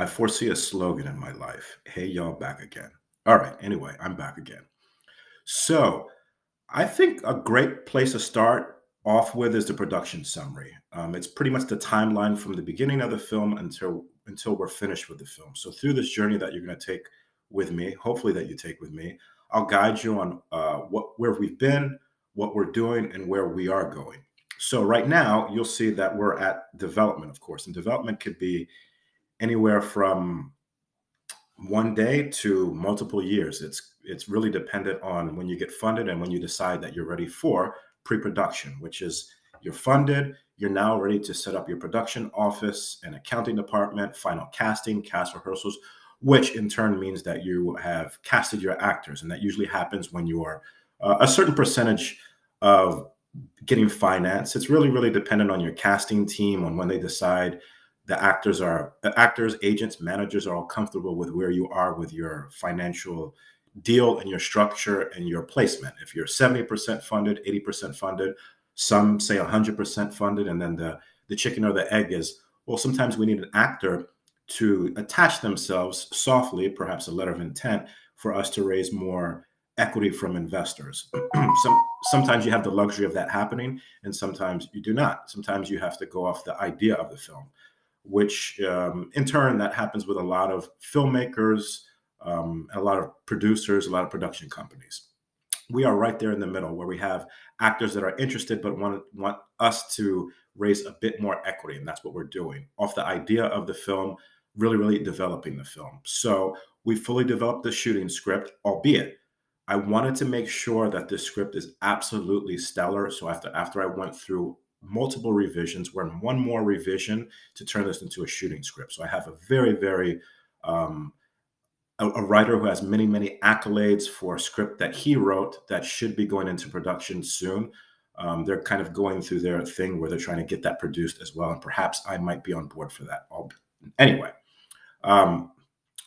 I foresee a slogan in my life. Hey, y'all, back again. All right. Anyway, I'm back again. So I think a great place to start off with is the production summary. It's pretty much the timeline from the beginning of the film until we're finished with the film. So through this journey that you're going to take with me, hopefully that you take with me, I'll guide you on where we've been, what we're doing, and where we are going. So right now, you'll see that we're at development, of course, and development could be anywhere from one day to multiple years. It's really dependent on when you get funded and when you decide that you're ready for pre-production, which is you're funded, you're now ready to set up your production office and accounting department, final casting, cast rehearsals, which in turn means that you have casted your actors. And that usually happens when you are a certain percentage of getting financed. It's really, really dependent on your casting team, on when they decide the actors, agents, managers are all comfortable with where you are with your financial deal and your structure and your placement. If you're 70% funded, 80% funded, some say 100% funded, and then the chicken or the egg is, well, sometimes we need an actor to attach themselves softly, perhaps a letter of intent, for us to raise more equity from investors. Sometimes you have the luxury of that happening, and sometimes you do not. Sometimes you have to go off the idea of the film, which in turn, that happens with a lot of filmmakers, a lot of producers, a lot of production companies. We are right there in the middle where we have actors that are interested but want us to raise a bit more equity, and that's what we're doing off the idea of the film, really, really developing the film. So we fully developed the shooting script, albeit I wanted to make sure that the script is absolutely stellar. So after I went through multiple revisions, we're in one more revision to turn this into a shooting script. So I have a very, very a writer who has many, many accolades for a script that he wrote that should be going into production soon. They're kind of going through their thing where they're trying to get that produced as well, and perhaps I might be on board for that. Anyway,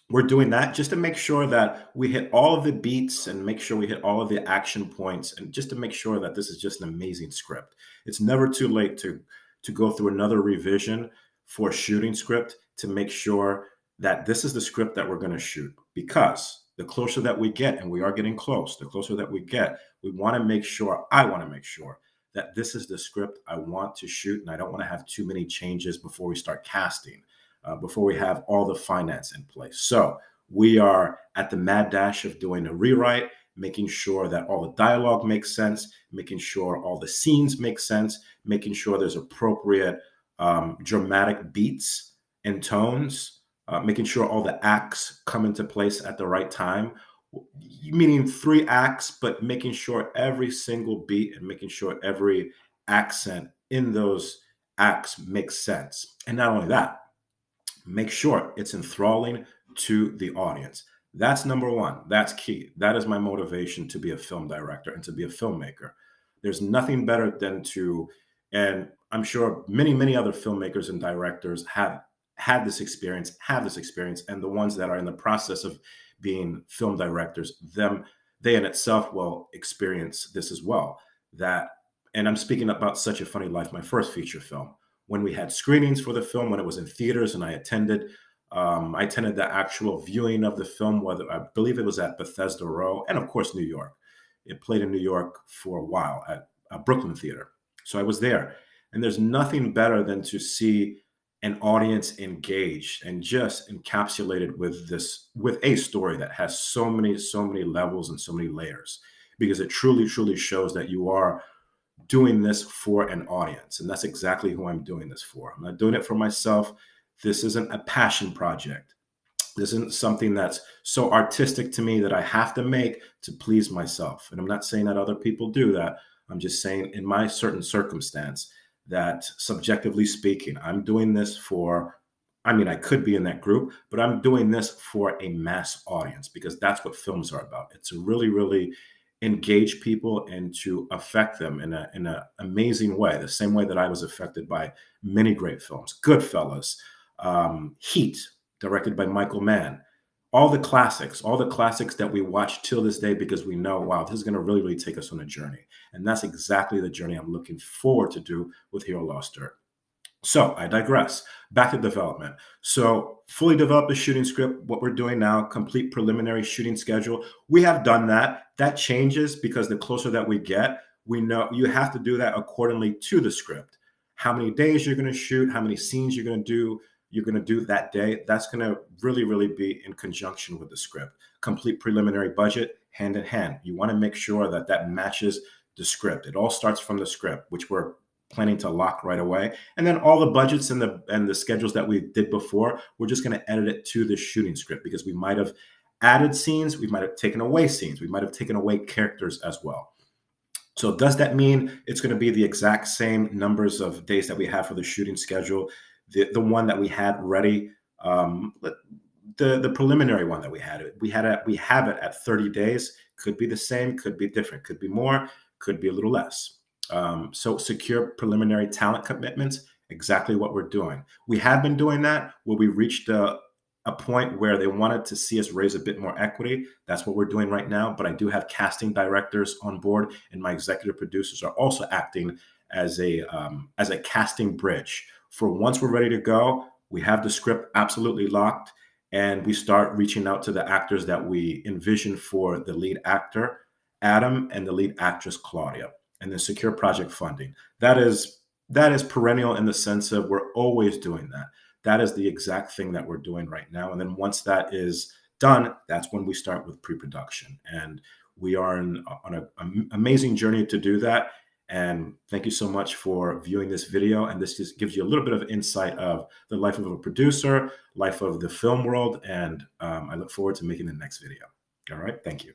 we're doing that just to make sure that we hit all of the beats and make sure we hit all of the action points, and just to make sure that this is just an amazing script. It's never too late to go through another revision for a shooting script to make sure that this is the script that we're going to shoot, because the closer that we get, and we are getting close, the closer that we get, I want to make sure that this is the script I want to shoot, and I don't want to have too many changes before we start casting, before we have all the finance in place. So we are at the mad dash of doing a rewrite, making sure that all the dialogue makes sense, making sure all the scenes make sense, making sure there's appropriate dramatic beats and tones, making sure all the acts come into place at the right time, meaning 3 acts, but making sure every single beat and making sure every accent in those acts makes sense. And not only that, make sure it's enthralling to the audience. That's number one. That's key. That is my motivation to be a film director and to be a filmmaker. There's nothing better than and I'm sure many, many other filmmakers and directors have this experience, and the ones that are in the process of being film directors, they in itself will experience this as well. And I'm speaking about Such a Funny Life, my first feature film. When we had screenings for the film, when it was in theaters, and I attended the actual viewing of the film, whether I believe it was at Bethesda Row, and of course, New York. It played in New York for a while at a Brooklyn theater. So I was there. And there's nothing better than to see an audience engaged and just encapsulated with a story that has so many levels and so many layers, because it truly, truly shows that you are doing this for an audience. And that's exactly who I'm doing this for. I'm not doing it for myself. This isn't a passion project. This isn't something that's so artistic to me that I have to make to please myself. And I'm not saying that other people do that. I'm just saying in my certain circumstance that, subjectively speaking, I'm doing this for, I could be in that group, but I'm doing this for a mass audience, because that's what films are about. It's to really, really engage people and to affect them in an amazing way, the same way that I was affected by many great films. Goodfellas, Heat, directed by Michael Mann, all the classics that we watch till this day, because we know, wow, this is going to really, really take us on a journey. And that's exactly the journey I'm looking forward to do with Hero Lost Dirt. So I digress. Back to development. So fully develop a shooting script. What we're doing now, complete preliminary shooting schedule. We have done that. That changes because the closer that we get, we know you have to do that accordingly to the script. How many days you're going to shoot, how many scenes you're going to do that day. That's going to really, really be in conjunction with the script. Complete preliminary budget, hand in hand. You want to make sure that that matches the script. It all starts from the script, which we're planning to lock right away. And then all the budgets and the schedules that we did before, we're just going to edit it to the shooting script because we might have added scenes, we might have taken away scenes, we might have taken away characters as well. So does that mean it's going to be the exact same numbers of days that we have for the shooting schedule? The one that we had ready, the preliminary one that we have it at 30 days. Could be the same, could be different, could be more, could be a little less. So secure preliminary talent commitments, exactly what we're doing. We have been doing that where we reached a point where they wanted to see us raise a bit more equity. That's what we're doing right now. But I do have casting directors on board, and my executive producers are also acting as a casting bridge for once we're ready to go. We have the script absolutely locked, and we start reaching out to the actors that we envision for the lead actor, Adam, and the lead actress, Claudia, and then secure project funding. That is perennial in the sense of we're always doing that. That is the exact thing that we're doing right now. And then once that is done, that's when we start with pre-production. And we are on an amazing journey to do that. And thank you so much for viewing this video. And this just gives you a little bit of insight of the life of a producer, life of the film world. And I look forward to making the next video. All right. Thank you.